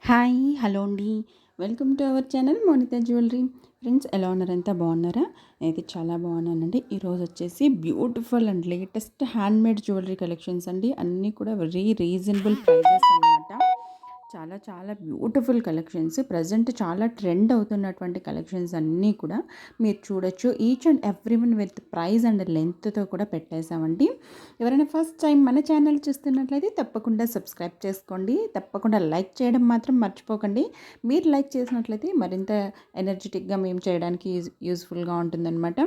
Hi hello అండి. Welcome to our channel Monitha jewellery. Friends ఎలా ఉన్నారు? అంతా బాగున్నారా? నేనైతే చాలా బాగున్నానండి. ఈరోజు వచ్చేసి beautiful and latest handmade jewellery collections అండి. అన్నీ కూడా వెరీ రీజనబుల్ ప్రైజెస్ అనమాట. చాలా చాలా బ్యూటిఫుల్ కలెక్షన్స్. ప్రజెంట్ చాలా ట్రెండ్ అవుతున్నటువంటి కలెక్షన్స్ అన్నీ కూడా మీరు చూడొచ్చు. Each and every one with price and లెంత్తో కూడా పెట్టేశామండి. ఎవరైనా ఫస్ట్ టైం మన ఛానల్ చూస్తున్నట్లయితే తప్పకుండా సబ్స్క్రైబ్ చేసుకోండి. తప్పకుండా లైక్ చేయడం మాత్రం మర్చిపోకండి. మీరు లైక్ చేసినట్లయితే మరింత ఎనర్జెటిక్గా మేము చేయడానికి యూస్ఫుల్గా ఉంటుందన్నమాట.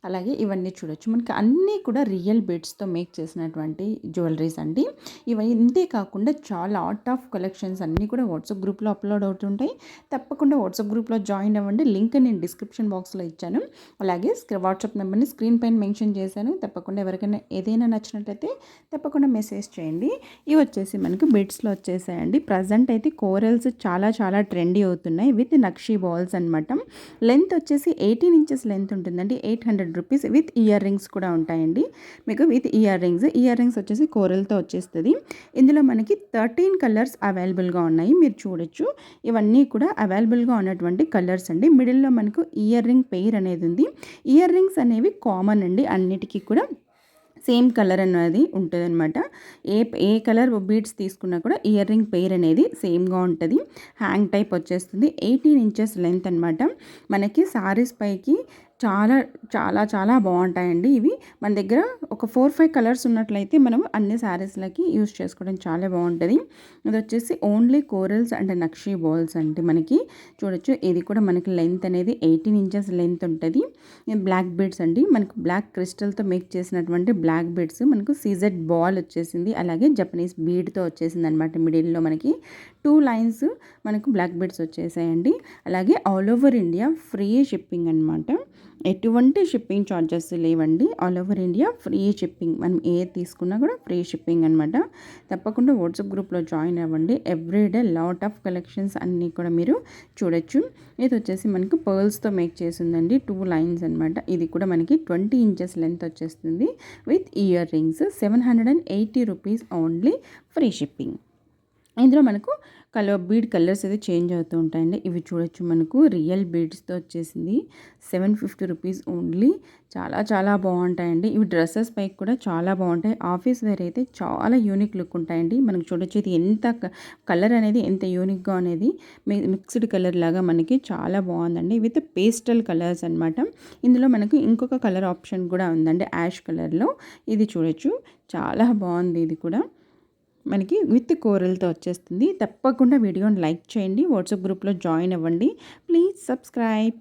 అలాగే ఇవన్నీ చూడొచ్చు. మనకి అన్నీ కూడా రియల్ బీడ్స్తో మేక్ చేసినటువంటి జ్యువెలరీస్ అండి. ఇవి ఇంతే కాకుండా చాలా ఆర్ట్ ఆఫ్ కలెక్షన్స్ అన్నీ కూడా వాట్సాప్ గ్రూప్లో అప్లోడ్ అవుతుంటాయి. తప్పకుండా వాట్సాప్ గ్రూప్లో జాయిన్ అవ్వండి. లింక్ నేను డిస్క్రిప్షన్ బాక్స్లో ఇచ్చాను. అలాగే వాట్సాప్ నెంబర్ని స్క్రీన్ పైన మెన్షన్ చేశాను. తప్పకుండా ఎవరికైనా ఏదైనా నచ్చినట్లయితే తప్పకుండా మెసేజ్ చేయండి. ఇవి వచ్చేసి మనకు బిడ్స్లో వచ్చేసాయండి. ప్రజెంట్ అయితే కోరల్స్ చాలా చాలా ట్రెండీ అవుతున్నాయి విత్ నక్షీ బాల్స్ అనమాట. లెంత్ వచ్చేసి 18 ఇంచెస్ లెంత్ ఉంటుందండి. 800 రూపీస్ విత్ ఇయర్ రింగ్స్ కూడా ఉంటాయండి. మీకు విత్ ఇయర్ రింగ్స్ వచ్చేసి కోరల్తో వచ్చేస్తుంది. ఇందులో మనకి 13 కలర్స్ అవైలబుల్గా ఉన్నాయి. మీరు చూడొచ్చు. ఇవన్నీ కూడా అవైలబుల్గా ఉన్నటువంటి కలర్స్ అండి. మిడిల్లో మనకు ఇయర్ రింగ్ పెయిర్ అనేది ఉంది. ఇయర్ రింగ్స్ అనేవి కామన్ అండి. అన్నిటికీ కూడా సేమ్ కలర్ అనేది ఉంటుంది అనమాట. ఏ కలర్ బీడ్స్ తీసుకున్నా కూడా ఇయర్ రింగ్ పెయిర్ అనేది సేమ్గా ఉంటుంది. హ్యాంగ్ టైప్ వచ్చేస్తుంది. 18 ఇంచెస్ లెంత్ అనమాట. మనకి సారీస్ పైకి చాలా చాలా చాలా బాగుంటాయండి. ఇవి మన దగ్గర ఒక 4-5 కలర్స్ ఉన్నట్లయితే మనం అన్ని శారీస్లకి యూస్ చేసుకోవడం చాలా బాగుంటుంది. ఇది వచ్చేసి only corals and nakshi balls అంటే మనకి చూడొచ్చు. ఇది కూడా మనకి లెంత్ అనేది 18 ఇంచెస్ లెంత్ ఉంటుంది. బ్లాక్ బీడ్స్ అండి. మనకు బ్లాక్ క్రిస్టల్తో మేక్ చేసినటువంటి బ్లాక్ బీడ్స్. మనకు సీజెడ్ బాల్ వచ్చేసింది. అలాగే జపనీస్ బీడ్తో వచ్చేసింది అనమాట. మిడిల్లో మనకి 2 లైన్స్ మనకు బ్లాక్ బీడ్స్ వచ్చేసాయండి. అలాగే all over India free shipping అనమాట. ఎటువంటి షిప్పింగ్ ఛార్జెస్ లేవండి. All over India free shipping. మనం ఏది తీసుకున్నా కూడా ఫ్రీ షిప్పింగ్ అనమాట. తప్పకుండా వాట్సాప్ గ్రూప్లో జాయిన్ అవ్వండి. ఎవ్రీడే లాట్ ఆఫ్ కలెక్షన్స్ అన్నీ కూడా మీరు చూడొచ్చు. ఇది వచ్చేసి మనకు పర్ల్స్తో మేక్ చేసిందండి. 2 లైన్స్ అనమాట. ఇది కూడా మనకి 20 ఇంచెస్ లెంత్ వచ్చేస్తుంది with ear rings. 780 rupees only free shipping. ఇందులో మనకు బీడ్ కలర్స్ అయితే చేంజ్ అవుతూ ఉంటాయండి. ఇవి చూడొచ్చు. మనకు రియల్ బీడ్స్తో వచ్చేసింది. 750 రూపీస్ ఓన్లీ. చాలా చాలా బాగుంటాయండి. ఇవి డ్రెస్సెస్ పైకి కూడా చాలా బాగుంటాయి. ఆఫీస్ వేర్ అయితే చాలా యూనిక్ లుక్ ఉంటాయండి. మనకు చూడొచ్చు. ఇది ఎంత కలర్ అనేది ఎంత యూనిక్గా అనేది మిక్స్డ్ కలర్ లాగా మనకి చాలా బాగుందండి. విత్ పేస్టల్ కలర్స్ అనమాట. ఇందులో మనకు ఇంకొక కలర్ ఆప్షన్ కూడా ఉందండి, యాష్ కలర్లో. ఇది చూడొచ్చు. చాలా బాగుంది. ఇది కూడా మనకి విత్ కోరల్తో వచ్చేస్తుంది. తప్పకుండా వీడియోని లైక్ చేయండి. వాట్సాప్ గ్రూప్లో జాయిన్ అవ్వండి. Please subscribe.